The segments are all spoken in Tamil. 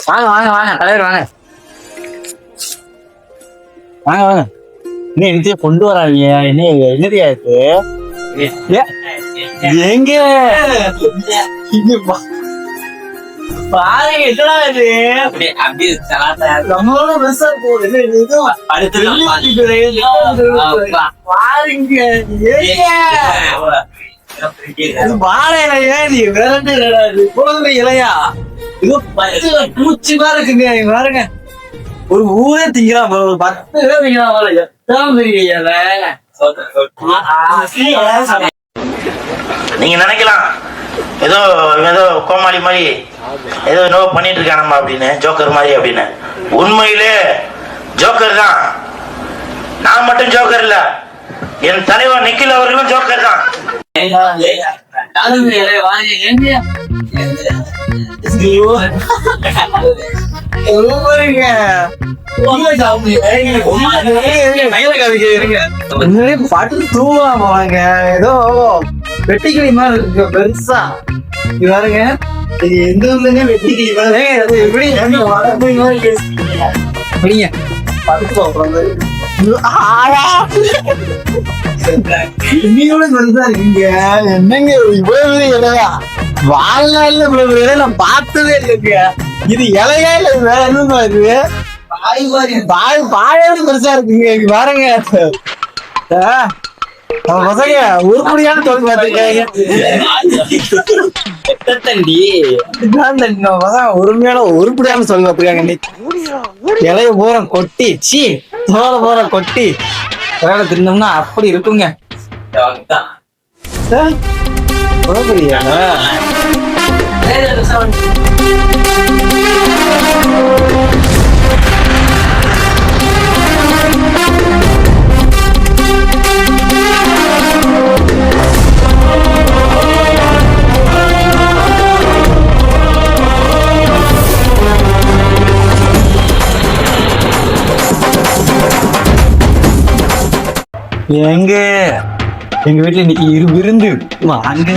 வாங்க வாங்க வாங்க தலைவர் வாங்க வாங்க வாங்க. என்ன எனக்கு கொண்டு வராங்க? என்ன என்னதியா இருக்கு? எங்க பாருங்க என்னடா இது நம்மளோட பெருசா போகுது. வாழை இலையா நீ விரண்டு குழந்தை இலையா? இது பச்சை பூச்சி மாதிரி இருக்குங்க. பாருங்க ஒரு ஊரே திங்கிறான், ஒரு 10 பேர் திங்கிறான். எத்தனை தெரியல. நீங்க நினைக்கலாம் ஏதோ ஏதோ கோமாளி மாதிரி ஏதோ என்னவோ பண்ணிட்டு இருக்கானம்மா அப்படின்னு, ஜோக்கர் மாதிரி அப்படின்னு. உண்மையிலே ஜோக்கர் தான். நான் மட்டும் ஜோக்கர் இல்ல, என் தலைவர் நிக்கில் அவர்களும் ஜோக்கர் தான். பாட்டு தூவாங்க ஏதோ வெட்டிக்கிளி மாதிரி இருக்கு பெருசா. இது பாருங்க எந்த ஊர்லங்க வெட்டிக்கிளி எப்படி என்னங்க இவ்வளவு இலையா? வாழ்நாள்ல இவ்வளவு இலை நான் பார்த்ததே இல்லைங்க. இது இலையா இல்ல வேற என்னமா இருக்கு? பாயோட பெருசா இருக்குங்க. பாருங்க பசங்க உருப்படியான தொழில் பார்த்துருக்காங்க. உரிமையான உருப்படியான சொல்லி பார்த்துருக்காங்க. இலைய பூரா கொட்டி சி தோல பூரா கொட்டி வேலை தின்னோம்னா அப்படி இருக்குங்க. எங்க எங்க வீட்டுல இன்னைக்கு விருந்து வாங்க.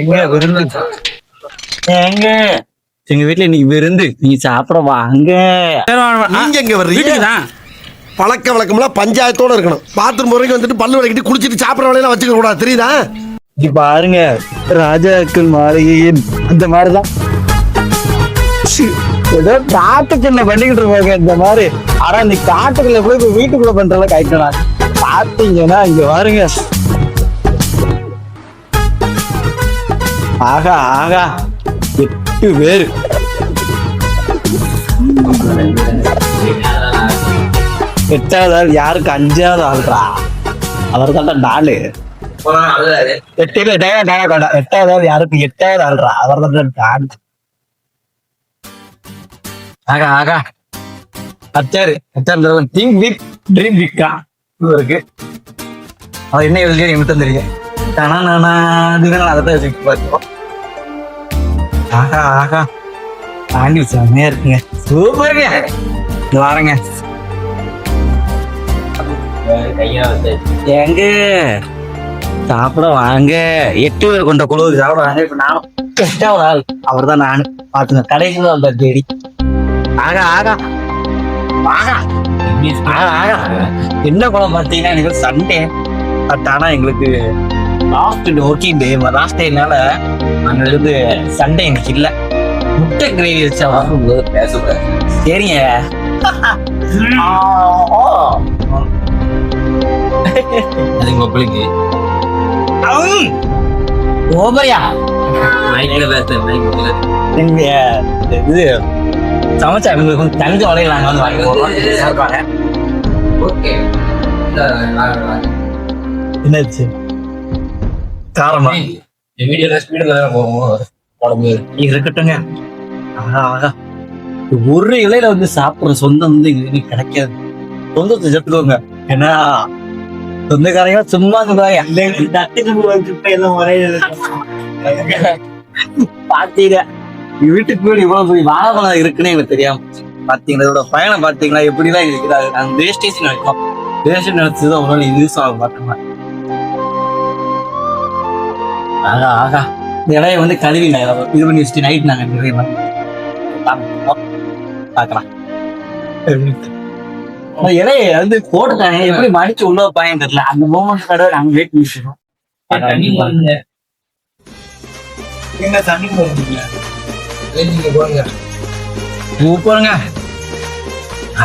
எங்க விருந்து? எங்க எங்க வீட்டுல இன்னைக்கு விருந்து, நீ சாப்பிட வாங்க. நீங்க எங்க வர்றீங்க? பழக்க வழக்கம்லாம் பஞ்சாயத்தோட இருக்கணும். பாத்ரூம் முறைக்கு வந்துட்டு பல்லு விளக்கிட்டு குளிச்சுட்டு சாப்பிட்ற வேலையெல்லாம் வச்சுக்க கூடாது, தெரியுதா? இங்க பாருங்க ராஜாக்கள் மாளிகையின் அந்த மாதிரிதான் ஏதோ காட்டுக்குள்ள பண்ணிக்கிட்டு இருப்பாங்க இந்த மாதிரி. ஆனா இந்த காட்டுக்குள்ள போய் இப்ப வீட்டுக்குள்ள பண்றத கைட்டலாம். பாத்தீங்கன்னா இங்க பாருங்க. ஆகா ஆகா 8 பேரு. எட்டாவது ஆள் யாருக்கு? 5வது ஆள்றா அவர் தான் டாலு. 8வது ஆள் யாருக்கு? 8வது ஆள்றா அவர் தான் டாலு. ஆகா ஆகா அச்சாரு திங்க் பிக் ட்ரீம் பிக்கா இருக்கு. அவர் என்ன எழுதியா எனக்கு தெரியும். அதான் பார்த்தோம். ஆகா ஆகா தாண்டி செம்மையா இருக்குங்க. சூப்பருங்க. இது வாரங்க எங்க சாப்பிட வாங்க. 8 பேர் கொண்ட குழு சாப்பிட வாங்க. இப்ப நானும் 8வது ஆள் அவர் தான். நானு பாத்துங்க கடைசியில் அந்த தேடி. ஆகா ஆகா ஆகா ஆகா என்ன குழம்பு பார்த்தீங்கன்னா எனக்கு சண்டே. பட் ஆனா எங்களுக்கு லாஸ்ட் ஒர்க்கிங் டே, லாஸ்ட் டேனால நாங்க இருந்து சண்டே எனக்கு இல்ல. முட்டை கிரேவி வச்சா சரிங்க. ஓபரியா இது சமைச்சா கொஞ்சம் தங்க வளையல் நாங்க வந்து வாங்கி என்னாச்சு காரமா இருக்கட்டுங்க. ஒரு இலையில வந்து சாப்பிடுற சொந்தம் வந்து எங்களுக்கு கிடைக்காது. சொந்தத்தை சேர்த்துக்கோங்க. ஏன்னா சொந்தக்காரங்க சும்மா பாத்தீங்க வீட்டுக்கு போய் இவ்வளவு போய் வாழைப்பழம் இருக்குன்னு எனக்கு தெரியாம பாத்தீங்களா. இதோட பயணம் பாத்தீங்களா எப்படிலாம் இருக்கிறாரு. நாங்க வேஸ்டேஜ் நினைப்போம். வேஸ்டேஜ் நினைச்சதுதான் ஒரு யூஸ் ஆக மாட்டோம். ஆகா ஆகா இந்த இலையை வந்து கழுவி இது பண்ணி வச்சுட்டு நைட் நாங்க நிறைய பார்க்கலாம். அந்த இலையை வந்து போட்டுட்டாங்க, எப்படி மடிச்சு உள்ள வைப்பாங்கன்னு தெரியல. அந்த மூமெண்ட் கடை நாங்க வெயிட் பண்ணிட்டு என்ன தண்ணி போறீங்க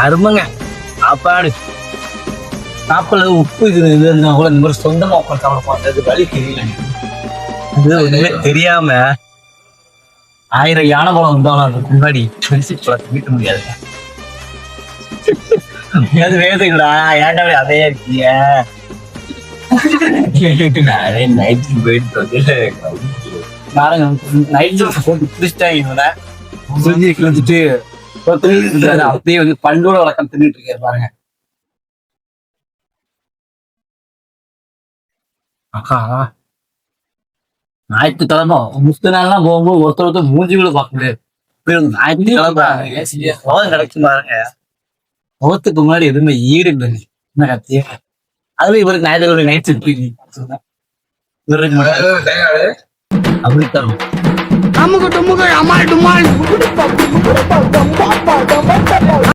அருமைங்க. சாப்பாடு சாப்பிடல உப்பு இது இருந்தா கூட இந்த மாதிரி சொந்தமா உட்காந்து சாப்பிட போறது வழி தெரியல. அது ஒண்ணுமே தெரியாம 1000 யானை பழம் இருந்தாலும் அதுக்கு முன்னாடி வீட்ட முடியாது. அது வேதுங்களா ஏன்டா அதே இருக்கீங்க நைட்டு போயிட்டு நைட் போட்டு பிடிச்சிட்டாங்க. செஞ்சு கிழிச்சிட்டு அப்படியே வந்து பல்லோட வழக்கம் தின்னுட்டு இருக்காரு பாருங்க. அக்கா ஞாயிற்றுக்கிழமை முஸ்து நாள்லாம் போகும்போது ஒருத்தர் மூஞ்சிகளை பார்க்க முடியாது. ஞாயிற்றுக்கிழமை கிடைக்கும் பாருங்க. முகத்துக்கு முன்னாடி எதுவுமே ஈடு இல்லைங்க. என்ன கத்திய அதுல இவருக்கு ஞாயிற்றுக்கிழமை நைட் அப்படி தரும்.